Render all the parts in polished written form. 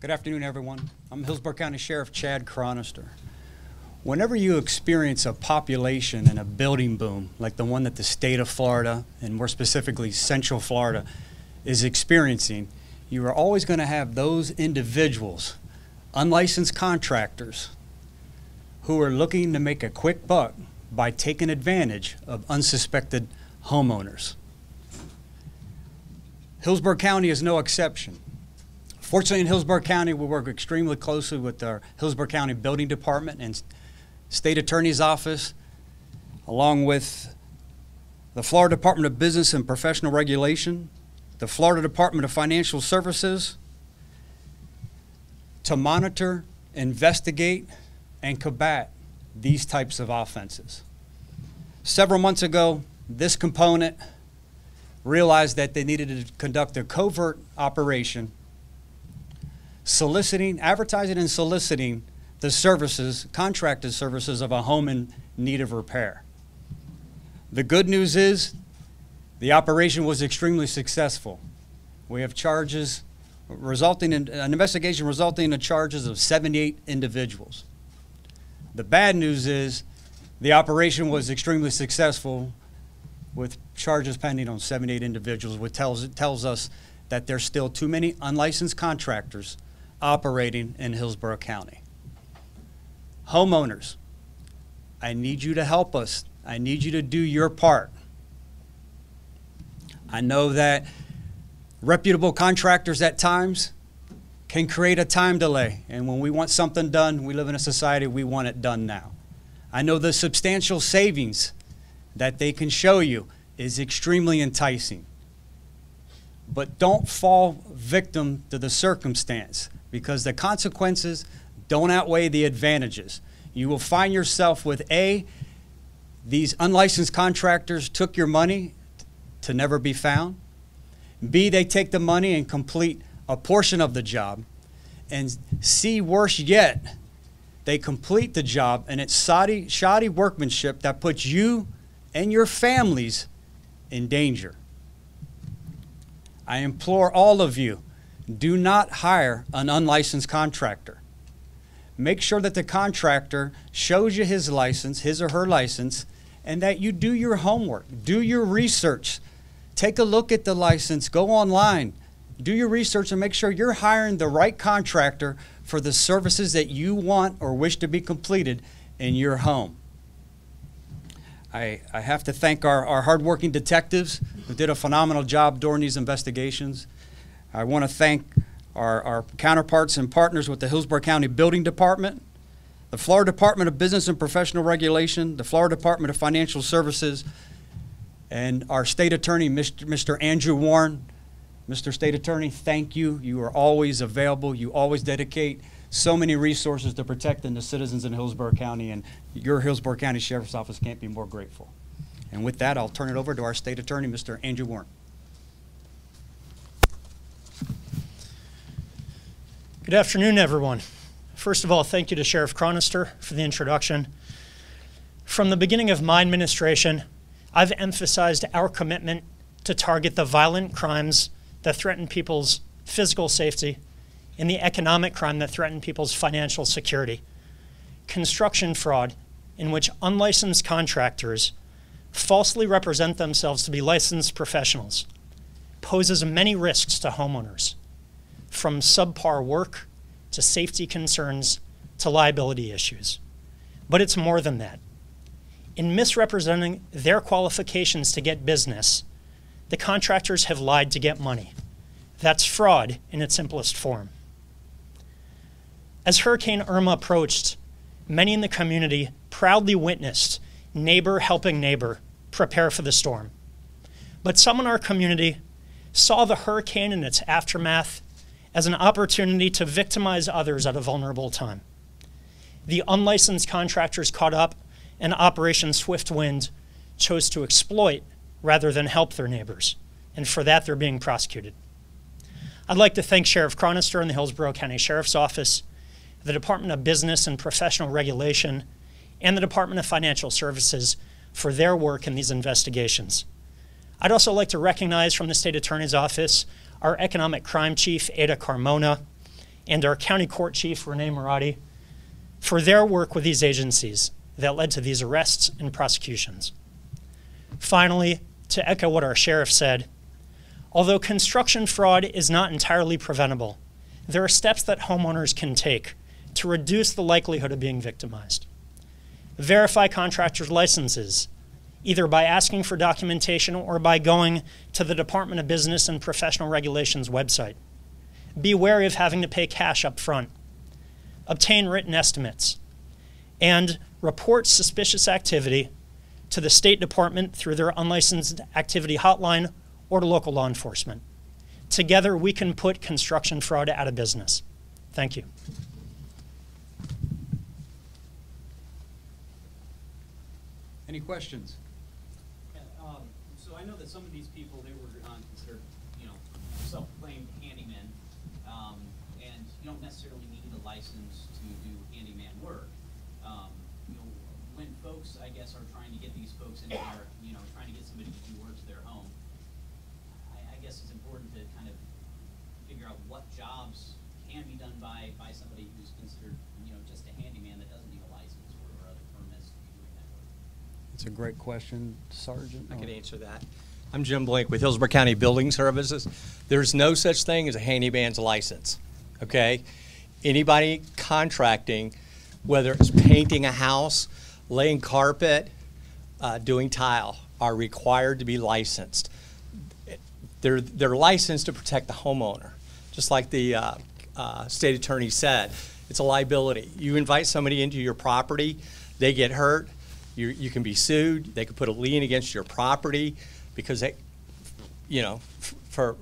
Good afternoon, everyone. I'm Hillsborough County Sheriff Chad Chronister. Whenever you experience a population and a building boom like the one that the state of Florida, and more specifically Central Florida, is experiencing, you are always going to have those individuals, unlicensed contractors, who are looking to make a quick buck by taking advantage of unsuspected homeowners. Hillsborough County is no exception. Fortunately, in Hillsborough County, we work extremely closely with our Hillsborough County Building Department and State Attorney's Office, along with the Florida Department of Business and Professional Regulation, the Florida Department of Financial Services, to monitor, investigate, and combat these types of offenses. Several months ago, this component realized that they needed to conduct a covert operation advertising and soliciting the services, contracted services of a home in need of repair. The good news is the operation was extremely successful. We have charges resulting in an investigation resulting in charges of 78 individuals. The bad news is the operation was extremely successful with charges pending on 78 individuals, which tells us that there's still too many unlicensed contractors operating in Hillsborough County. Homeowners, I need you to help us. I need you to do your part. I know that reputable contractors at times can create a time delay, and when we want something done, we live in a society, we want it done now. I know the substantial savings that they can show you is extremely enticing. But don't fall victim to the circumstance, because the consequences don't outweigh the advantages. You will find yourself with A, these unlicensed contractors took your money to never be found. B, they take the money and complete a portion of the job. And C, worse yet, they complete the job and it's shoddy workmanship that puts you and your families in danger. I implore all of you, do not hire an unlicensed contractor. Make sure that the contractor shows you his license, his or her license, and that you do your homework, do your research. Take a look at the license, go online, do your research and make sure you're hiring the right contractor for the services that you want or wish to be completed in your home. I have to thank our hardworking detectives who did a phenomenal job during these investigations. I want to thank our counterparts and partners with the Hillsborough County Building Department, the Florida Department of Business and Professional Regulation, the Florida Department of Financial Services, and our State Attorney, Mr. Andrew Warren. Mr. State Attorney, thank you. You are always available. You always dedicate so many resources to protecting the citizens in Hillsborough County, and your Hillsborough County Sheriff's Office can't be more grateful. And with that, I'll turn it over to our State Attorney, Mr. Andrew Warren. Good afternoon, everyone. First of all, thank you to Sheriff Chronister for the introduction. From the beginning of my administration, I've emphasized our commitment to target the violent crimes that threaten people's physical safety and the economic crime that threaten people's financial security. Construction fraud, in which unlicensed contractors falsely represent themselves to be licensed professionals, poses many risks to homeowners, from subpar work to safety concerns to liability issues. But it's more than that. In misrepresenting their qualifications to get business, the contractors have lied to get money. That's fraud in its simplest form. As Hurricane Irma approached, many in the community proudly witnessed neighbor helping neighbor prepare for the storm. But some in our community saw the hurricane and its aftermath as an opportunity to victimize others at a vulnerable time. The unlicensed contractors caught up, and Operation Swift Wind chose to exploit rather than help their neighbors, and for that they're being prosecuted. I'd like to thank Sheriff Chronister and the Hillsborough County Sheriff's Office, the Department of Business and Professional Regulation, and the Department of Financial Services for their work in these investigations. I'd also like to recognize from the State Attorney's Office our Economic Crime Chief, Ada Carmona, and our County Court Chief, Renee Marotti, for their work with these agencies that led to these arrests and prosecutions. Finally, to echo what our sheriff said, although construction fraud is not entirely preventable, there are steps that homeowners can take to reduce the likelihood of being victimized. Verify contractors' licenses, either by asking for documentation or by going to the Department of Business and Professional Regulations website. Be wary of having to pay cash up front. Obtain written estimates. And report suspicious activity to the State Department through their unlicensed activity hotline or to local law enforcement. Together, we can put construction fraud out of business. Thank you. Any questions? Yeah, so I know that some of these people, they were considered, self-proclaimed handymen, and you don't necessarily need a license to do handyman work. When folks, I guess, are trying to get these folks in there, trying to get somebody to do work to their home, I guess it's important to kind of figure out what jobs can be done by somebody who's considered, just a handyman that doesn't need a license or other permits to be doing that work. It's a great question, Sergeant. I can answer that. I'm Jim Blink with Hillsborough County Building Services. There's no such thing as a handyman's license, okay? Anybody contracting, whether it's painting a house, laying carpet, doing tile, are required to be licensed. They're licensed to protect the homeowner. Just like the state attorney said, it's a liability. You invite somebody into your property, they get hurt, you can be sued. They could put a lien against your property because they, for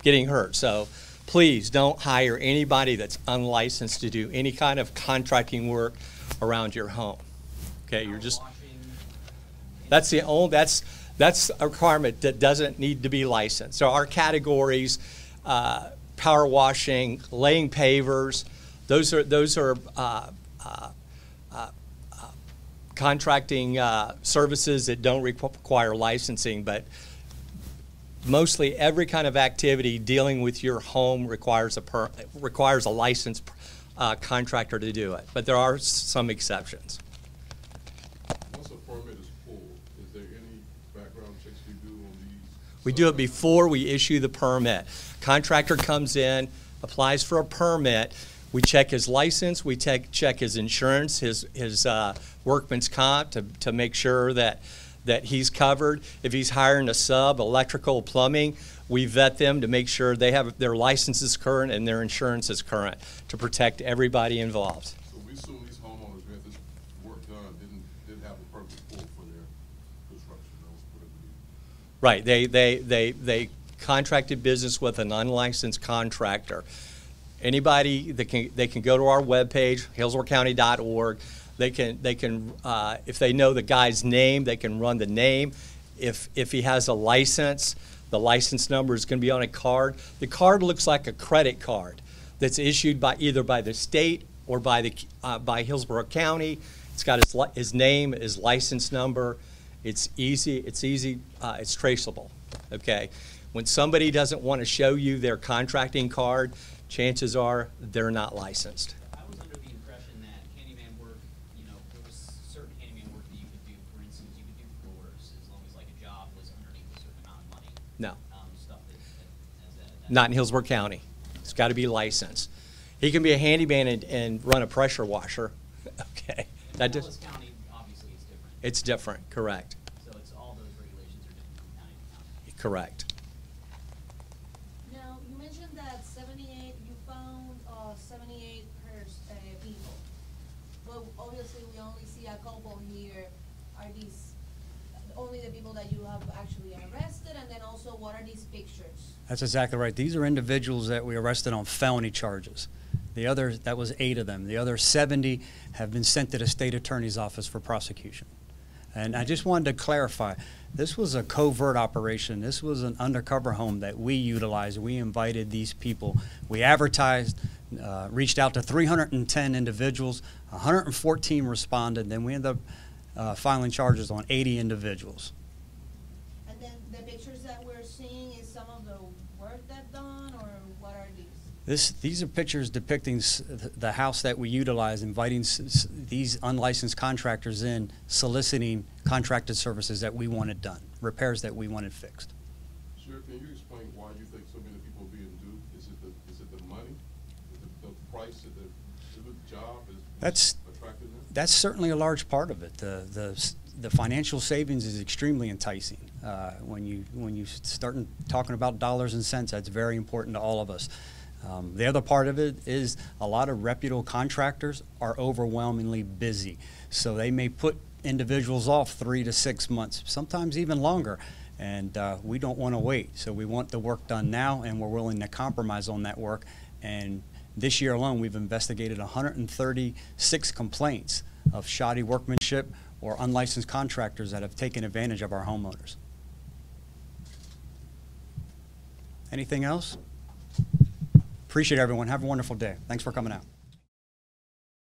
getting hurt. So please don't hire anybody that's unlicensed to do any kind of contracting work around your home. Okay, you're just. That's the only. That's a requirement that doesn't need to be licensed. So our categories: power washing, laying pavers. Those are contracting services that don't require licensing, but mostly every kind of activity dealing with your home requires a licensed contractor to do it. But there are some exceptions. Once a permit is pulled, is there any background checks you do on these? We do it before we issue the permit. Contractor comes in, applies for a permit. We check his license, we check his insurance, his workman's comp to make sure that he's covered. If he's hiring a sub, electrical, plumbing, we vet them to make sure they have their license is current and their insurance is current to protect everybody involved. So we assume these homeowners who had this work done didn't have a permit pulled for their construction. Right, they contracted business with an unlicensed contractor. Anybody that they can go to our webpage, hillsboroughcounty.org. They can if they know the guy's name, they can run the name. If he has a license, the license number is going to be on a card. The card looks like a credit card that's issued by either by the state or by Hillsborough County. It's got his name, his license number. It's easy. It's traceable. Okay. When somebody doesn't want to show you their contracting card, chances are they're not licensed. I was under the impression that handyman work, there was certain handyman work that you could do. For instance, you could do floors as long as like a job was underneath a certain amount of money. No. Stuff that Not in Hillsborough County. It's got to be licensed. He can be a handyman and run a pressure washer. Okay. And Dallas County obviously is different. It's different, correct. So it's all those regulations are different from county to county. Correct. Now, you mentioned that 78, you found 78 people. But obviously, we only see a couple here. Are these only the people that you have actually arrested? And then also, what are these pictures? That's exactly right. These are individuals that we arrested on felony charges. That was 8 of them. The other 70 have been sent to the state attorney's office for prosecution. And I just wanted to clarify, this was a covert operation. This was an undercover home that we utilized. We invited these people. We advertised, reached out to 310 individuals, 114 responded, then we ended up filing charges on 80 individuals. And then the pictures that we're seeing is some of the work that's done, or what are these? These are pictures depicting the house that we utilize, inviting these unlicensed contractors in, soliciting contracted services that we wanted done, repairs that we wanted fixed. Sir, can you explain why you think so many people are being duped? Is it the money? Is it the price of the job is attracting them? That's certainly a large part of it. The financial savings is extremely enticing. When you start talking about dollars and cents, that's very important to all of us. The other part of it is a lot of reputable contractors are overwhelmingly busy. So they may put individuals off 3 to 6 months, sometimes even longer. And we don't want to wait. So we want the work done now, and we're willing to compromise on that work. And this year alone, we've investigated 136 complaints of shoddy workmanship or unlicensed contractors that have taken advantage of our homeowners. Anything else? Appreciate everyone. Have a wonderful day. Thanks for coming out.